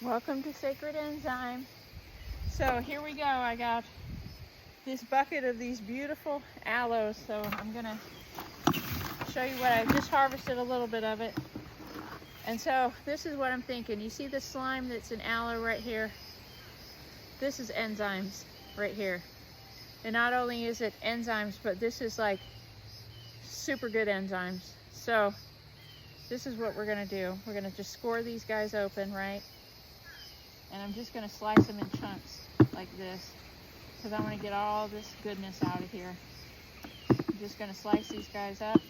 Welcome to Sacred Enzyme. So here we go. I got this bucket of these beautiful aloes. So I'm gonna show you what I just harvested, a little bit of it. And so this is what I'm thinking. You see the slime that's in aloe right here? This is enzymes right here. And not only is it enzymes, but this is like super good enzymes. So this is what we're gonna do. We're gonna just score these guys open, right? And I'm just gonna slice them in chunks like this because I want to get all this goodness out of here. I'm just gonna slice these guys up.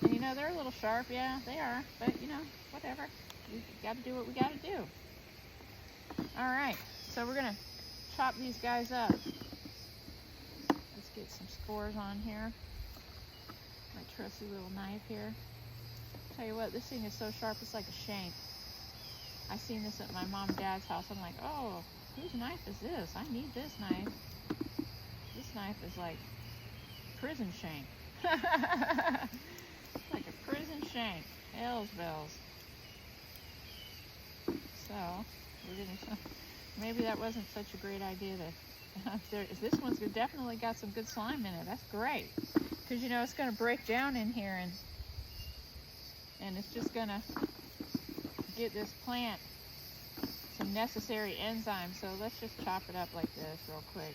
And you know, they're a little sharp, yeah, they are, but you know, whatever. We gotta do what we gotta do. All right, so we're gonna chop these guys up. Let's get some scores on here. My trusty little knife here. Tell you what, this thing is so sharp, it's like a shank. I seen this at my mom and dad's house. I'm like, oh, whose knife is this? I need this knife. This knife is like prison shank. Like a prison shank. Hell's bells. So, we're gonna, maybe that wasn't such a great idea to, this one's definitely got some good slime in it. That's great. Because you know, it's gonna break down in here and it's just gonna get this plant some necessary enzymes. So let's just chop it up like this real quick.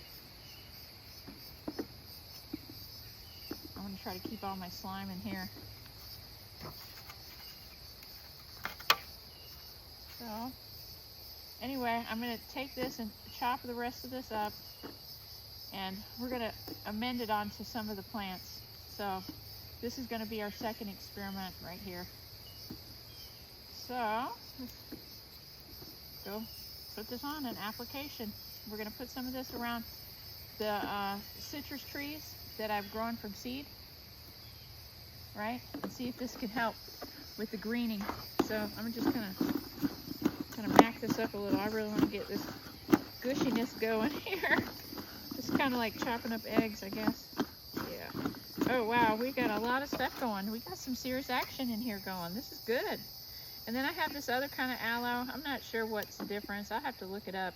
I'm going to try to keep all my slime in here. So anyway, I'm going to take this and chop the rest of this up, and we're going to amend it onto some of the plants. So this is going to be our second experiment right here. So let's go put this on an application. We're going to put some of this around the citrus trees that I've grown from seed, right? And see if this can help with the greening. So I'm just going to mac this up a little. I really want to get this gushiness going here. Just kind of like chopping up eggs, I guess. Yeah. Oh wow, we got a lot of stuff going. We got some serious action in here going. This is good. And then I have this other kind of aloe. I'm not sure what's the difference. I'll have to look it up.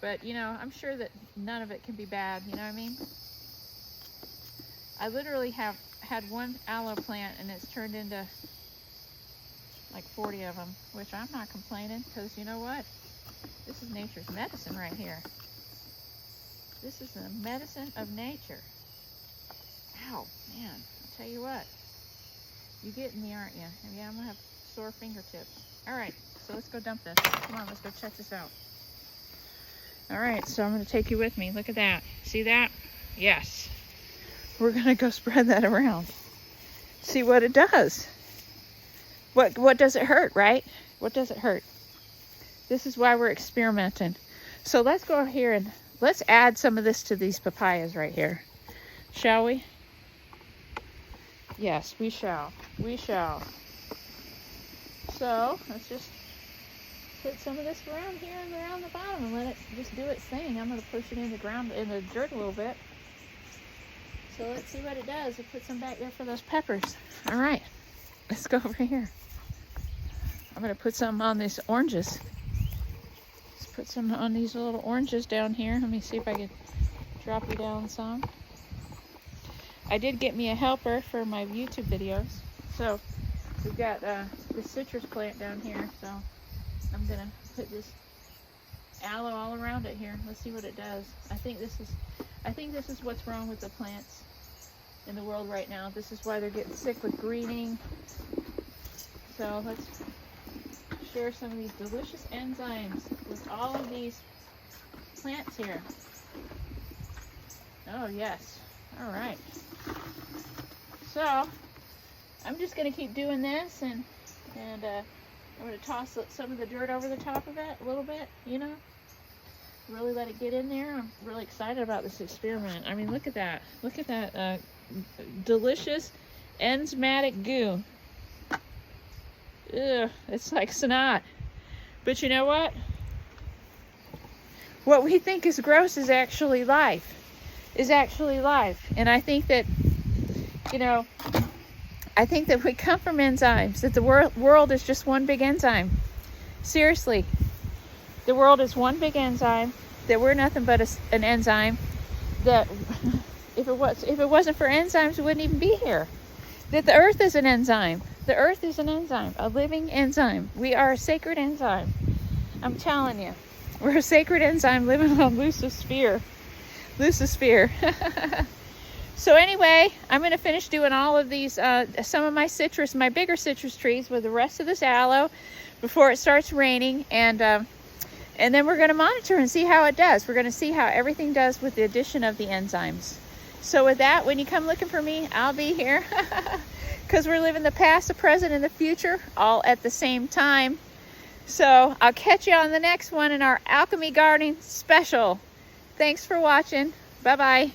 But, you know, I'm sure that none of it can be bad. You know what I mean? I literally have had one aloe plant and it's turned into like 40 of them, which I'm not complaining because you know what? This is nature's medicine right here. This is the medicine of nature. Ow, man. I'll tell you what. You getting me, aren't you? Yeah, I'm going to have sore fingertips. All right, so let's go dump this. Come on, let's go check this out. All right, so I'm going to take you with me. Look at that. See that? Yes. We're going to go spread that around. See what it does. What does it hurt, right? What does it hurt? This is why we're experimenting. So let's go here and let's add some of this to these papayas right here. Shall we? Yes, we shall. We shall. So let's just put some of this around here and around the bottom and let it just do its thing. I'm going to push it in the ground, in the dirt a little bit. So let's see what it does. We'll put some back there for those peppers. All right, let's go over here. I'm going to put some on these oranges. Let's put some on these little oranges down here. Let me see if I can drop you down some. I did get me a helper for my YouTube videos. So we've got this citrus plant down here, so I'm gonna put this aloe all around it here. Let's see what it does. I think this is what's wrong with the plants in the world right now. This is why they're getting sick with greening. So let's share some of these delicious enzymes with all of these plants here. Oh yes. All right. So I'm just going to keep doing this, and I'm going to toss some of the dirt over the top of it a little bit, you know, really let it get in there. I'm really excited about this experiment. I mean, look at that. Look at that delicious enzymatic goo. Ugh, it's like snot. But you know what? What we think is gross is actually life. And I think that, you know, I think that we come from enzymes, that the world is just one big enzyme. Seriously, the world is one big enzyme, that we're nothing but an enzyme, that if it wasn't for enzymes, we wouldn't even be here. That the earth is an enzyme. The earth is an enzyme, a living enzyme. We are a sacred enzyme. I'm telling you, we're a sacred enzyme living on Lucisphere. So anyway, I'm going to finish doing all of these, some of my citrus, my bigger citrus trees with the rest of this aloe before it starts raining, and then we're going to monitor and see how it does. We're going to see how everything does with the addition of the enzymes. So with that, when you come looking for me, I'll be here, because we're living the past, the present, and the future all at the same time. So I'll catch you on the next one in our Alchemy Gardening special. Thanks for watching. Bye-bye.